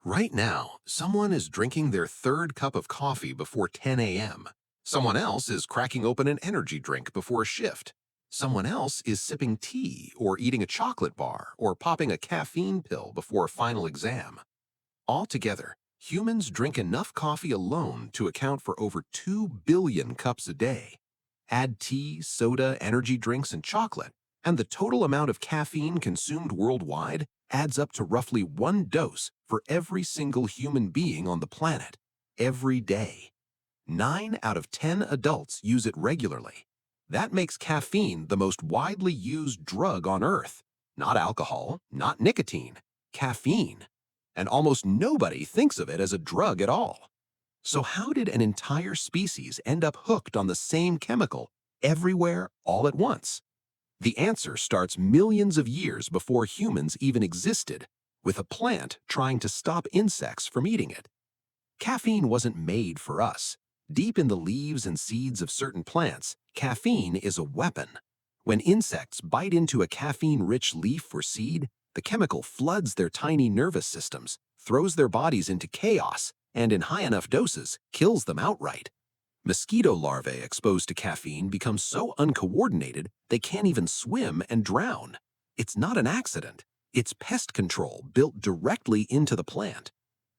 Right now, someone is drinking their third cup of coffee before 10 a.m. Someone else is cracking open an energy drink before a shift. Someone else is sipping tea or eating a chocolate bar or popping a caffeine pill before a final exam. Altogether, humans drink enough coffee alone to account for over 2 billion cups a day. Add tea, soda, energy drinks, and chocolate, and the total amount of caffeine consumed worldwide adds up to roughly one dose for every single human being on the planet, every day. 9 out of 10 adults use it regularly. That makes caffeine the most widely used drug on Earth. Not alcohol, not nicotine, caffeine. And almost nobody thinks of it as a drug at all. So how did an entire species end up hooked on the same chemical everywhere all at once? The answer starts millions of years before humans even existed, with a plant trying to stop insects from eating it. Caffeine wasn't made for us. Deep in the leaves and seeds of certain plants, caffeine is a weapon. When insects bite into a caffeine-rich leaf or seed, the chemical floods their tiny nervous systems, throws their bodies into chaos, and in high enough doses, kills them outright. Mosquito larvae exposed to caffeine become so uncoordinated they can't even swim and drown. It's not an accident. It's pest control built directly into the plant.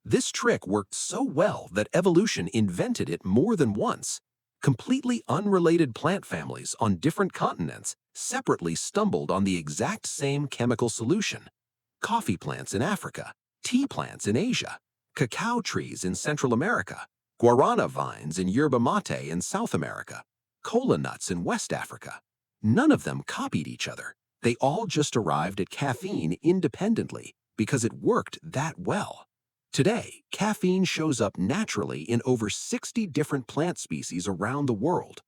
This trick worked so well that evolution invented it more than once. Completely unrelated plant families on different continents separately stumbled on the exact same chemical solution. Coffee plants in Africa, tea plants in Asia, cacao trees in Central America, guarana vines in yerba mate in South America, cola nuts in West Africa. None of them copied each other. They all just arrived at caffeine independently because it worked that well. Today, caffeine shows up naturally in over 60 different plant species around the world.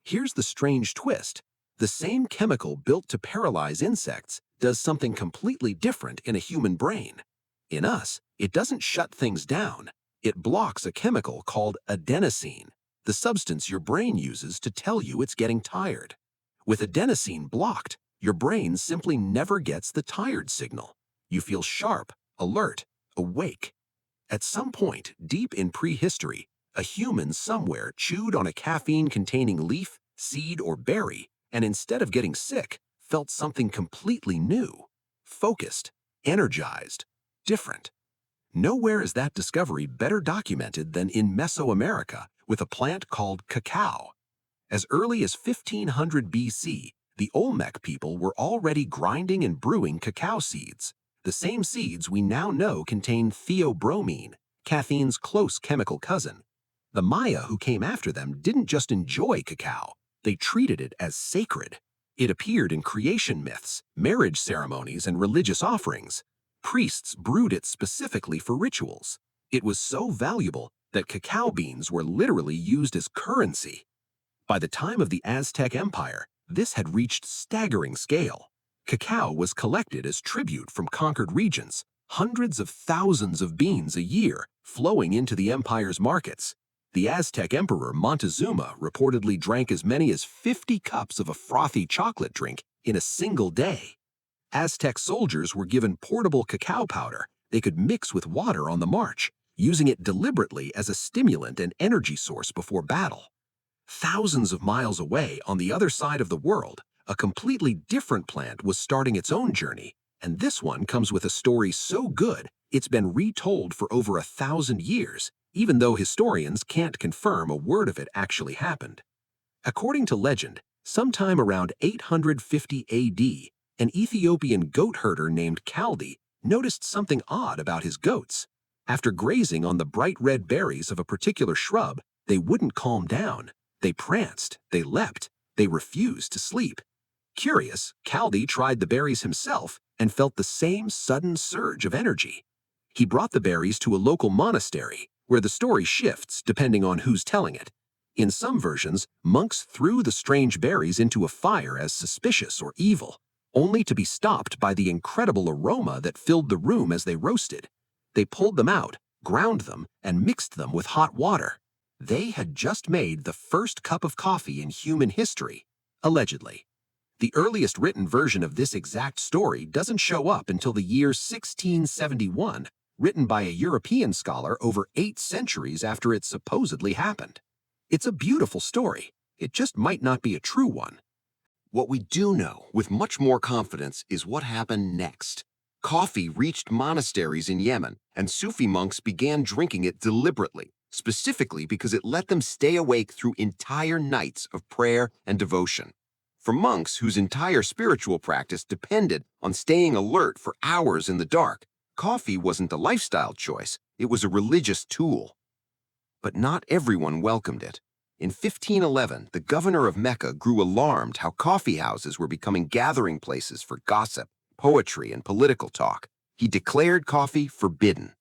Here's the strange twist. The same chemical built to paralyze insects does something completely different in a human brain. In us, it doesn't shut things down. It blocks a chemical called adenosine, the substance your brain uses to tell you it's getting tired. With adenosine blocked, your brain simply never gets the tired signal. You feel sharp, alert, awake. At some point, deep in prehistory, a human somewhere chewed on a caffeine-containing leaf, seed, or berry, and instead of getting sick, felt something completely new. Focused, energized, different. Nowhere is that discovery better documented than in Mesoamerica with a plant called cacao. As early as 1500 BC, the Olmec people were already grinding and brewing cacao seeds. The same seeds we now know contain theobromine, caffeine's close chemical cousin. The Maya who came after them didn't just enjoy cacao, they treated it as sacred. It appeared in creation myths, marriage ceremonies, and religious offerings. Priests brewed it specifically for rituals. It was so valuable that cacao beans were literally used as currency. By the time of the Aztec Empire, this had reached staggering scale. Cacao was collected as tribute from conquered regions, hundreds of thousands of beans a year flowing into the empire's markets. The Aztec Emperor Montezuma reportedly drank as many as 50 cups of a frothy chocolate drink in a single day. Aztec soldiers were given portable cacao powder they could mix with water on the march, using it deliberately as a stimulant and energy source before battle. Thousands of miles away on the other side of the world, a completely different plant was starting its own journey, and this one comes with a story so good it's been retold for over 1,000 years, even though historians can't confirm a word of it actually happened. According to legend, sometime around 850 AD, an Ethiopian goat herder named Kaldi noticed something odd about his goats. After grazing on the bright red berries of a particular shrub, they wouldn't calm down. They pranced, they leapt, they refused to sleep. Curious, Kaldi tried the berries himself and felt the same sudden surge of energy. He brought the berries to a local monastery, where the story shifts depending on who's telling it. In some versions, monks threw the strange berries into a fire as suspicious or evil, only to be stopped by the incredible aroma that filled the room as they roasted. They pulled them out, ground them, and mixed them with hot water. They had just made the first cup of coffee in human history, allegedly. The earliest written version of this exact story doesn't show up until the year 1671, written by a European scholar over 8 centuries after it supposedly happened. It's a beautiful story. It just might not be a true one. What we do know with much more confidence is what happened next. Coffee reached monasteries in Yemen, and Sufi monks began drinking it deliberately, specifically because it let them stay awake through entire nights of prayer and devotion. For monks whose entire spiritual practice depended on staying alert for hours in the dark, coffee wasn't a lifestyle choice, it was a religious tool. But not everyone welcomed it. In 1511, the governor of Mecca grew alarmed how coffee houses were becoming gathering places for gossip, poetry, and political talk. He declared coffee forbidden.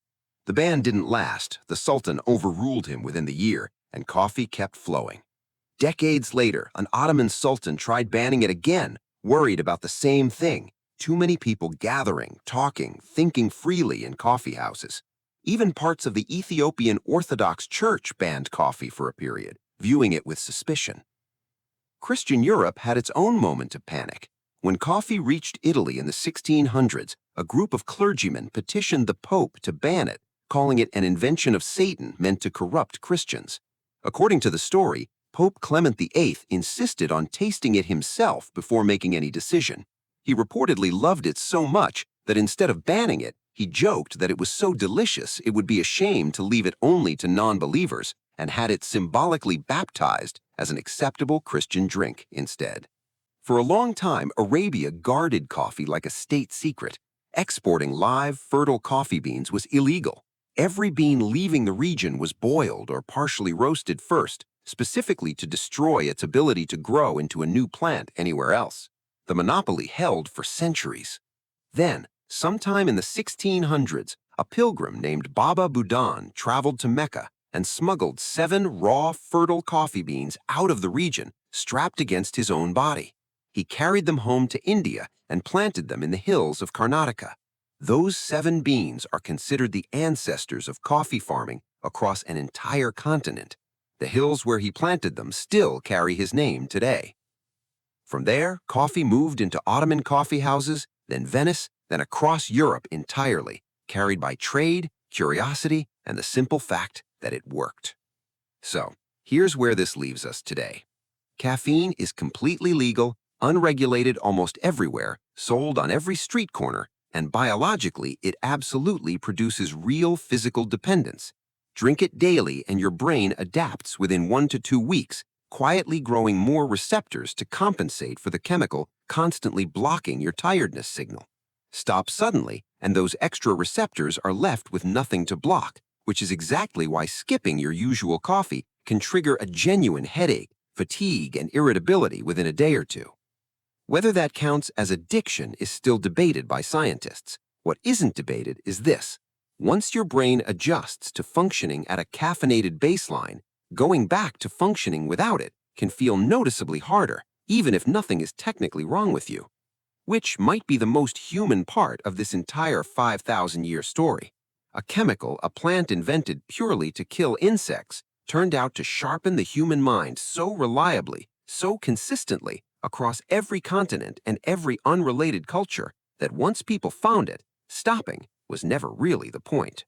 The ban didn't last. The Sultan overruled him within the year, and coffee kept flowing. Decades later, an Ottoman sultan tried banning it again, worried about the same thing: too many people gathering, talking, thinking freely in coffee houses. Even parts of the Ethiopian Orthodox Church banned coffee for a period, viewing it with suspicion. Christian Europe had its own moment of panic. When coffee reached Italy in the 1600s, a group of clergymen petitioned the Pope to ban it, calling it an invention of Satan meant to corrupt Christians. According to the story, Pope Clement VIII insisted on tasting it himself before making any decision. He reportedly loved it so much that instead of banning it, he joked that it was so delicious it would be a shame to leave it only to non-believers, and had it symbolically baptized as an acceptable Christian drink instead. For a long time, Arabia guarded coffee like a state secret. Exporting live, fertile coffee beans was illegal. Every bean leaving the region was boiled or partially roasted first, specifically to destroy its ability to grow into a new plant anywhere else. The monopoly held for centuries. Then, sometime in the 1600s, a pilgrim named Baba Budan traveled to Mecca and smuggled 7 raw, fertile coffee beans out of the region, strapped against his own body. He carried them home to India and planted them in the hills of Karnataka. Those 7 beans are considered the ancestors of coffee farming across an entire continent. The hills where he planted them still carry his name today. From there, coffee moved into Ottoman coffee houses, then Venice, then across Europe entirely, carried by trade, curiosity, and the simple fact that it worked. So, here's where this leaves us today. Caffeine is completely legal, unregulated almost everywhere, sold on every street corner, and biologically, it absolutely produces real physical dependence. Drink it daily and your brain adapts within 1 to 2 weeks, quietly growing more receptors to compensate for the chemical constantly blocking your tiredness signal. Stop suddenly, and those extra receptors are left with nothing to block, which is exactly why skipping your usual coffee can trigger a genuine headache, fatigue, and irritability within a day or two. Whether that counts as addiction is still debated by scientists. What isn't debated is this: once your brain adjusts to functioning at a caffeinated baseline, going back to functioning without it can feel noticeably harder, even if nothing is technically wrong with you. Which might be the most human part of this entire 5,000-year story. A chemical a plant invented purely to kill insects turned out to sharpen the human mind so reliably, so consistently, across every continent and every unrelated culture, that once people found it, stopping was never really the point.